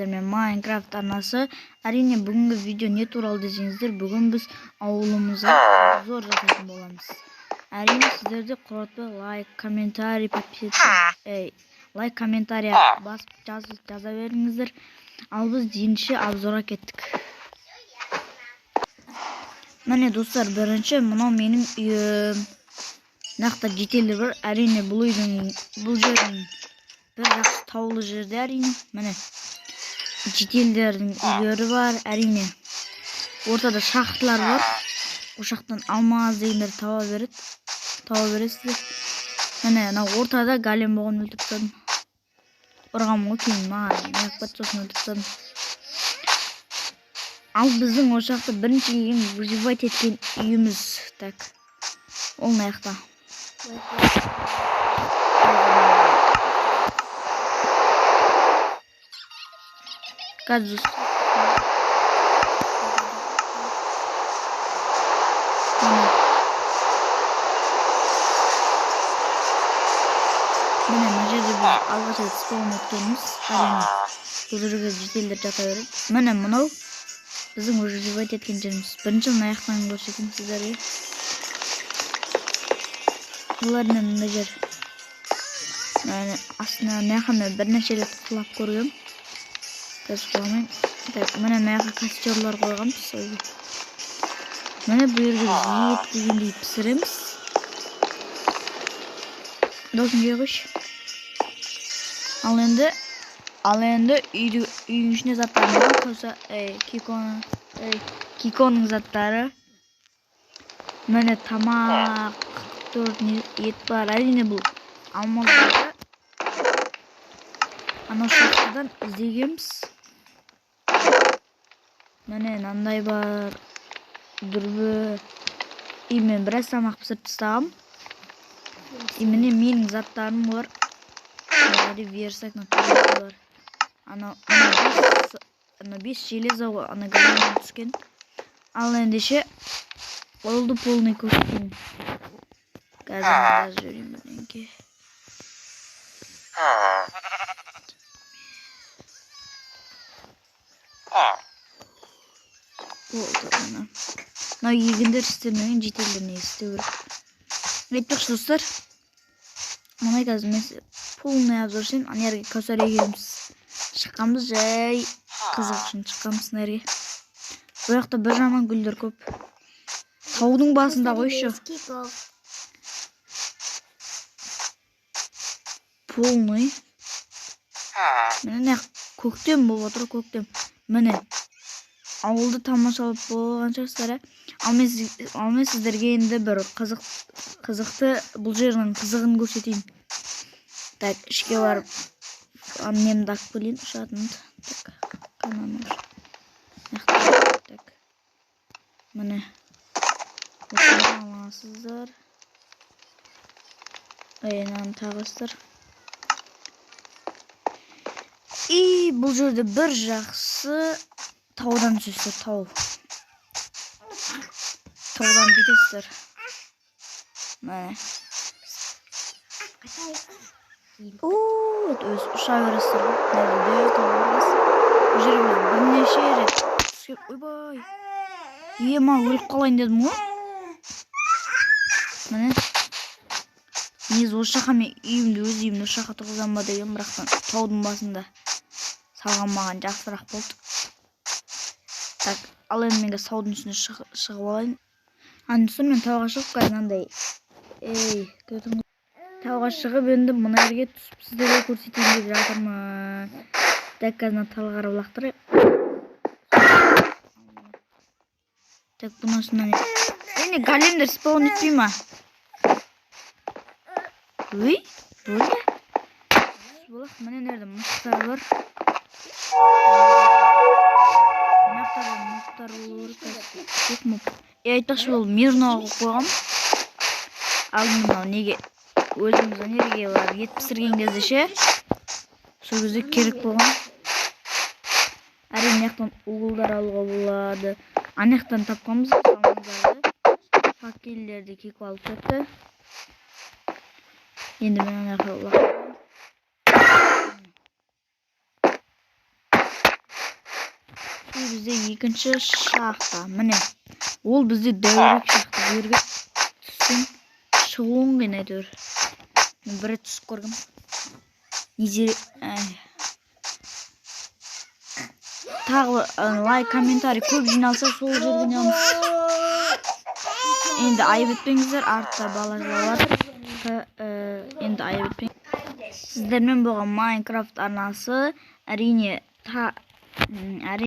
Minecraft anası. Әрине бүгінгі видео не туралы десеңіздер, бүгін біз ауылымызға зор жасайтын боламыз. Әрине сіздерде құрметпен лайк, комментарий, лайк, комментарий басып жаза беріңіздер. Ал біз дейінші обзорға кеттік. Міне достар, бірінші мынау менің үйім. Нақта жетелер бар. Әрине бұл жердің бір жақсы таулы жерде, әрине. Міне жетелдердің үйлері бар, әрине. Ортада шахталар бар. O шахтан алмаз дегендер таба бересіздер. Міне ортада голем болған өлтіріп тастадым. Ұрғам ғой кейін маған неғып сосын өлтіріп тастадым. Ал біздің о шақты бірінші келген выживать еткен үйіміз. Так. Ол наяқта. Қазір міне мына жерде біз алғаш рет спаун еткеніміз. Бұл жерге жетелдер жата береді. Міне мынау біздің выживать еткен жеріміз. Бірінші мына аяқтан көрсетейін сіздерге. Бұлармен мына жер астына мына бірнеше рет құлап көргем. Қазір міне мына костерлар қойғанбыз. Міне бұл жерге ет дегендей пісіреміз. Досын жегіш. Ал енді үйдің ішіне заттары бар. Киконың заттары. Міне тамақ, ет бар. Әрине бұл алмаздарды анау шахтадан іздегенбіз. Міне мынандай бар. Дүрбі. Мен біраз тамақ пісіріп тастағам. Міне менің заттарым бар. Версак бар. Ана 5 железо ана големнен түскен. Ал ендеше олды полный көрсетейін. Қазір жүрейін бірдеңке. Мынау егіндер істемеген жетелдеріне істеу керек. Айтпақшы достар, мынай қазір мен полный обзор үшін анерге көсер егеміз. Шыққамыз жай қызық үшін шыққамыз нәрге. Бұл жақта бір жаман гүлдер көп. Таудың басында қойшы. Полный. Міне көктем болып отыр, көктем. Міне ауылды тамашалап болған шығыстары. Ал мен сіздерге енді бір қызықты бұл жердің қызығын көрсетейін. Так, ішке барып немді ақ білейін ұшатынды. Так, міне осыны аласыздар. Наны тағыстыр. Бұл жерде бір жақсы таудан түсті, тау. Таудан бітестір. Міне. Өз ұша бересіздер. Бұл жерге бірнеше рет түскен. Ойбай. Ема өліп қалайын дедім ғой. Міне. Нез осы жаққа мен үйімді өз үйімді осы жаққа тұрғызам ба деген, бірақтан таудың басында салған маған жақсырақ болды. Так, ал енді менге таудың үстіне шығып алайын. Андысын мен тауға шығып қазынандай. Тауға шығып енді мұна жерге түсіп сіздерге көрсетейін деп жатырмын. Так, қазына талғары лақтырайық. Так, бұнасынан не големдер спаун етпей ма? Өй, бөлі? Болақ, міне нерді мұқтар бар. Мұқтар болыр. Айтпақшы бол, мирноға қойғам. Алдымын неге өзіміз неге бар ет пісірген кезде ше. Сол кезде керек болған. Әрине аяқтан уғылдар алуға болады. Анаяқтан тапқанбыз. Факелдерді кек алып кетті. Енді мен анаяққа bizde ikinci şahta. Mine. Ол bizde dövrek şahta. Bu yerге түссем шығуым қиын әйтеуір. Мен бір рет түсіп көргем. Тағы лайк, комментарий көп жиналса сол жерге неғымыз. Енді айып етпеңіздер, артта бала жылалады. Енді айып етпеңіздер. Сіздермен болған Майнкрафт арнасы әрине